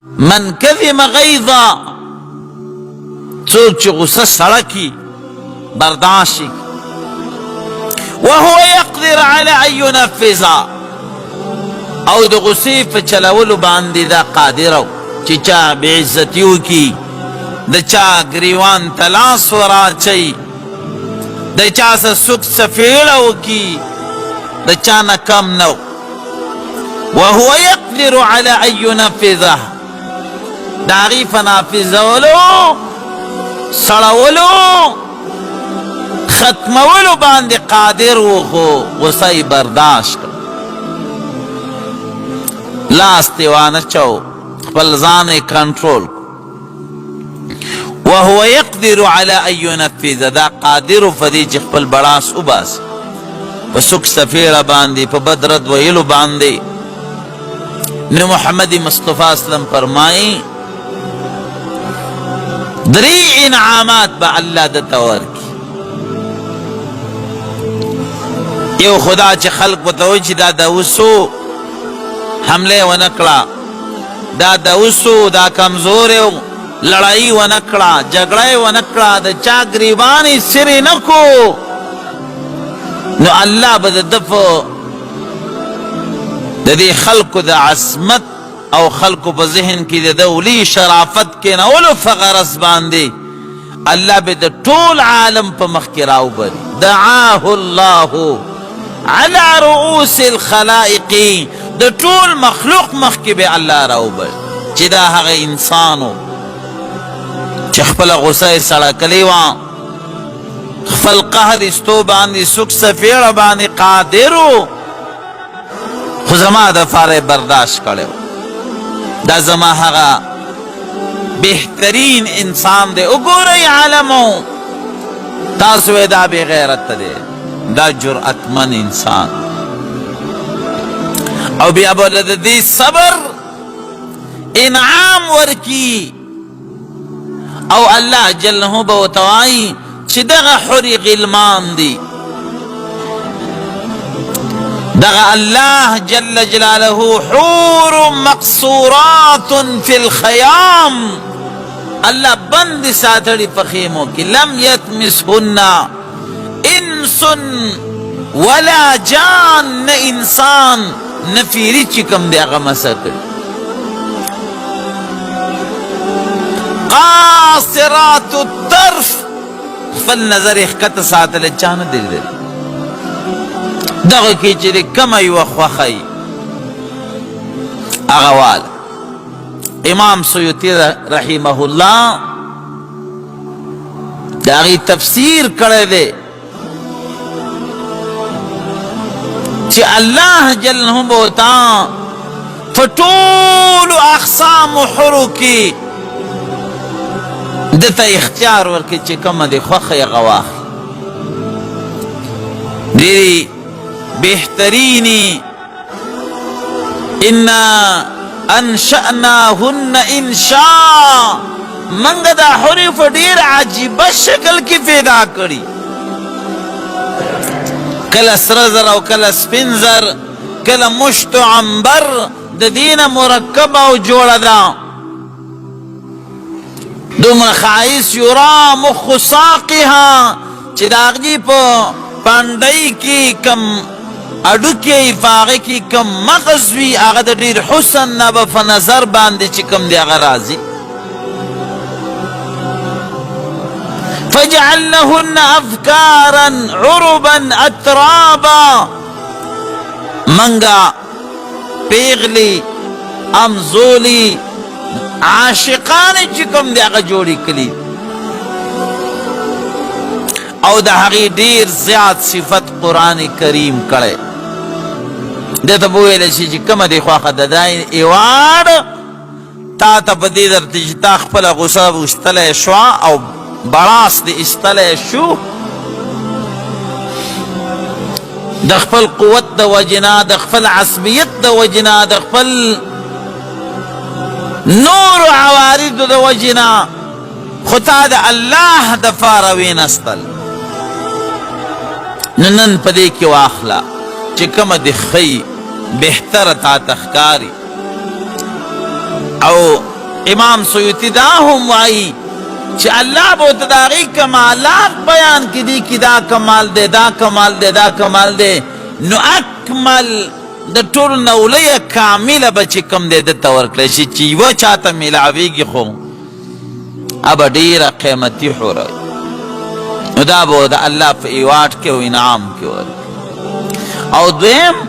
من کظم غیظا څوک چې غصه سړه کی برداشت کی وهو يقدر على ان ينفذ او د غصې په چلولو باندې دا قادر او چې چا بې عزتي وکي د چا ګریوان ته لاس وراچوي د چا سه سوک سفیړه وکي د چا نه کم نه وهو يقدر على ان ينفذه د هغې په نافذولو سړولو ختمولو باندې قادر و خو غصه یې برداشت کړ لاس تې وانه چو خپل ځان یې کنټرول وهو يقدر على ان ينفذ دا قادر و فدې چې خپل بړاس وباسي په سوک سفیړه باندې په بد رد ویلو باندې نو محمد مصطفی اسلم فرمایي درې انعامات به الله درته ورکړي یو خدا چې خلق ورته وایي چې دا د اوسو حمله ونه کړه دا د اوسو دا کمزور یو لړایي ونه کړه جګړه یې ونه کړه د چا ګریوان یې سرې نه کو نو الله به د ده په د دې خلقو د عصمت او خلقو په ذهن کې د دولي شرافت کېنولو په غرض باندې الله به د ټول عالم په مخ کې راوبري دعاه الله على رؤوس الخلائق د ټول مخلوق مخ کې به الله راوبري چې دا هغه انسانو چې خپله غصه یې سړه کړې وه خپل قهر استو باندې سوک سفیړه باندې قادر و خو زما دپاره یې برداشت کړی و دا زما هغه بهترین انسان دی وګورئ عالمو تاسو یې دا بې غیرته دی دا جرأتمن انسان او بیا به له د دې صبر انعام ورکي او الله جل به ورته وایي چې دغه حورې غلمان دي دغه الله جل جلاله حور مقصورات في الخيام الله بند ساتړي په خیمو کې لم يتمسهن انس ولا جان نه انسان نه فیری چې کوم دی هغه مسه کړي قاصرات الطرف خپل نظر یې ښکته ساتلی چا نه دی لیدلی دغه کې چې د کومه یوه خوښه یي هغه واله امام سیوطي رحمه الله د هغې تفسیر کړی دی چې الله جل به ورته په ټولو اقسامو حرو کې دته اختیار ورکړي چې کومه د خوښه یې هغه واخلي ډېرې بهترینی انا انشأناهن انشاء منګه دا حروف ډیر عجیبه شکل کې پیدا کړي کله سره زر او کله سپین زر کله مشت عنبر د دینه مرکبه او جوړه ده دومره ښایست یرا مخ ساقها چې د هغې په پانډۍ کې کم اډوکی فاغه کی کم مغز وی هغه د ډیر حسن نه به په نظر باندې چې کم دی هغه راځي فاجعل لهن افکارا عربا اترابا منګه پیغلی امزولی عاشقان چې کم دی هغه جوړې کړي او د هغې ډیر زیات صفت قرآن کریم کړی دته به ویلی شي چې کومه دې خوښه ده دا ایواړ تا ته په دې درته چې تا خپله غصه ویستلی شوه او بړاس دې ایستلی شو د خپل قوت د وجنه د خپل عصبیت د وجنه د خپل نور عواردو د وجنه خو تا د الله دپاره وینستل نن په دې کې واخله چې کومه د ښۍ بهتره تا ته ښکاري او امام سیوطی دا هم وائی چې اللہ بہت داغی کمالات بیان کی دی کی دا کمال دے دا کمال دے دا کمال دے نو اکمل دا طول نولی کامل بچی کم دے دا تورکلشی چی و چاہتا ملاویگی خو اب دیر قیمتی ہو رہی نو دا بہت اللہ پہ ایوارڈ کے و انعام کے ورکی او دویم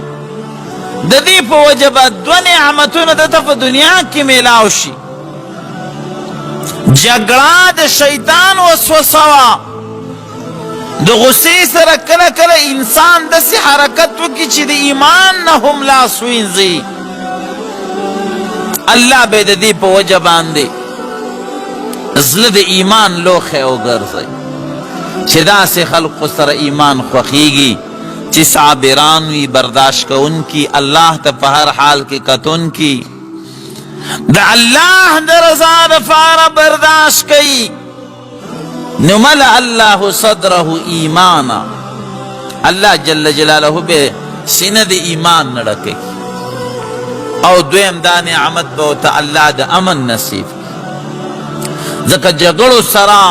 دا دی پا وجبت دو نعمتون دا تا دنیا کی ملاوشی جگڑا د شیطان وسوسوا د غصې سره کله کله انسان داسې حرکت وکړي چې د ایمان نه هم لاس وینځي الله به د دې په وجه باندې زړه د ایمان لوښی وګرځوي چې داسې خلقو سره ایمان خوښیږي چې صابران وي برداشت کوونکي الله ته په هر حال کې کتونکي دا اللہ دا رضا دفار برداشت کی نمل اللہ صدرہ ایمانا اللہ جل جلالہ بے سند ایمان نڑکے او دویم دا نعمت بوتا اللہ دا امن نصیب ذکر جگڑو سرا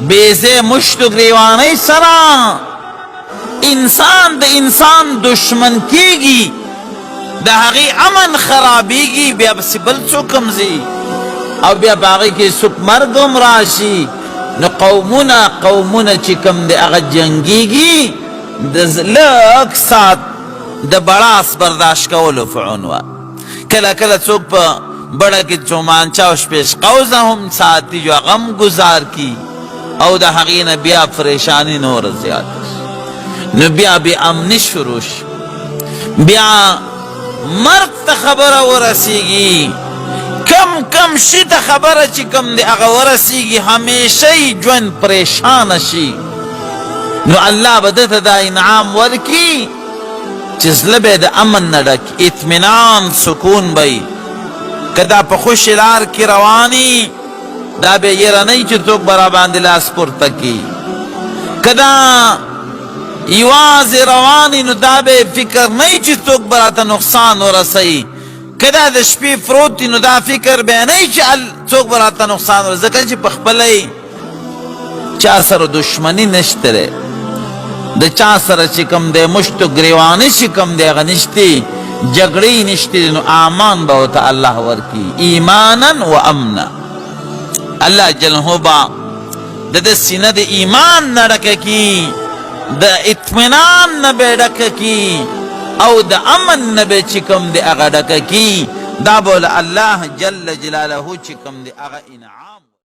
بیزے مشت گریوانے سرا انسان دا انسان دشمن کی گی دا هغی امن خرابیگی بیا بسی بل سکم زی او بیا باقی که سک مرگم راشی نو قومونا چکم دا اغا جنگیگی دا لک سات دا براس برداشت کولو فعنوا کلا کلا سک پا بڑا کی چومانچاوش پیش قوزا هم ساتی جو غم گزار کی او دا هغی بیا فریشانی نور زیادش نو بیا بی امنی شروش بیا مرگ تا خبر ورسیگی کم شی تا خبر چی کم دی اغا ورسیگی ہمیشہ جون پریشان شی نو اللہ بدت دا انعام ورکی چیز لبے دا امن ندک اطمینان سکون بی کدا پا خوش لار کی روانی دا بے یہ نہیں چی توک برا باندلاس پورتا کی کدا یواز روانی نو دا فکر نہیں چی توک براتا نقصان و رسی کدا دا شپی فروتی نو دا فکر بے نہیں چی توک براتا نقصان و رسی ذکر چی پخبلی چا سر دشمنی نشترے دا چا سر چکم دے مشتو گریوانی چکم دے غنشتی جگڑی نشتی نو آمان باوتا اللہ ورکی ایمانا و امنا اللہ جلنہو با دا سینہ دا ایمان نرکے کی دا اطمینان نبے ڈک کی او دا امن نبے چکم دے اغا ڈک کی دا بولا اللہ جل جلالہ چکم دے اغا انعام